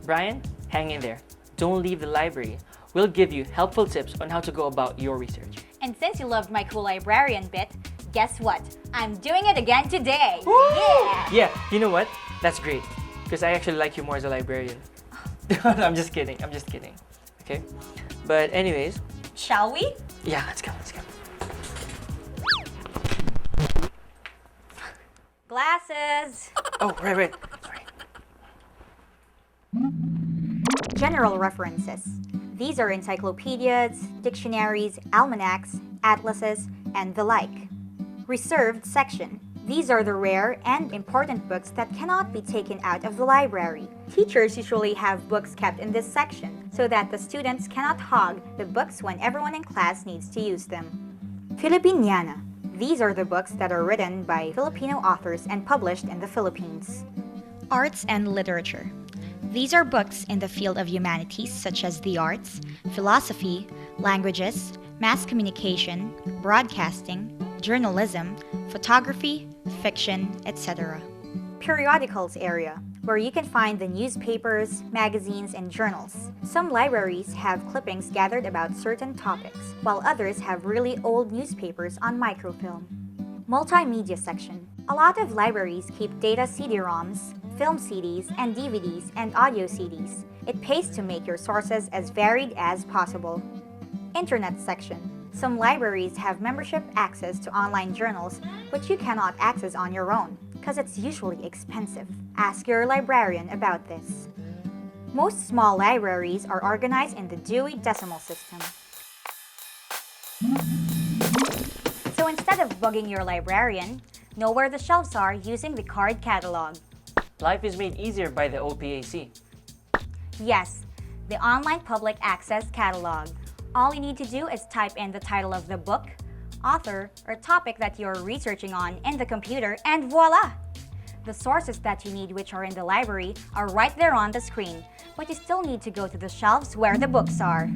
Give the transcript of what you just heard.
Brian, hang in there. Don't leave the library. We'll give you helpful tips on how to go about your research. And since you loved my cool librarian bit, guess what? I'm doing it again today! Woo! Yeah! Yeah, you know what? That's great. Because I actually like you more as a librarian. I'm just kidding. Okay? But anyways, Shall we? yeah, let's go. Glasses! Oh, right. Sorry. General references. These are encyclopedias, dictionaries, almanacs, atlases, and the like. Reserved section. These are the rare and important books that cannot be taken out of the library. Teachers usually have books kept in this section so that the students cannot hog the books when everyone in class needs to use them. Filipiniana. These are the books that are written by Filipino authors and published in the Philippines. Arts and literature. These are books in the field of humanities such as the arts, philosophy, languages, mass communication, broadcasting, journalism, photography, fiction, etc. Periodicals area, where you can find the newspapers, magazines, and journals. Some libraries have clippings gathered about certain topics, while others have really old newspapers on microfilm. Multimedia section. A lot of libraries keep data CD-ROMs, film CDs, and DVDs, and audio CDs. It pays to make your sources as varied as possible. Internet section. Some libraries have membership access to online journals, which you cannot access on your own, because it's usually expensive. Ask your librarian about this. Most small libraries are organized in the Dewey Decimal System. So instead of bugging your librarian, know where the shelves are using the card catalog. Life is made easier by the OPAC. Yes, the online public access catalog. All you need to do is type in the title of the book, author, or topic that you're researching on in the computer, and voila! The sources that you need, which are in the library, are right there on the screen, but you still need to go to the shelves where the books are.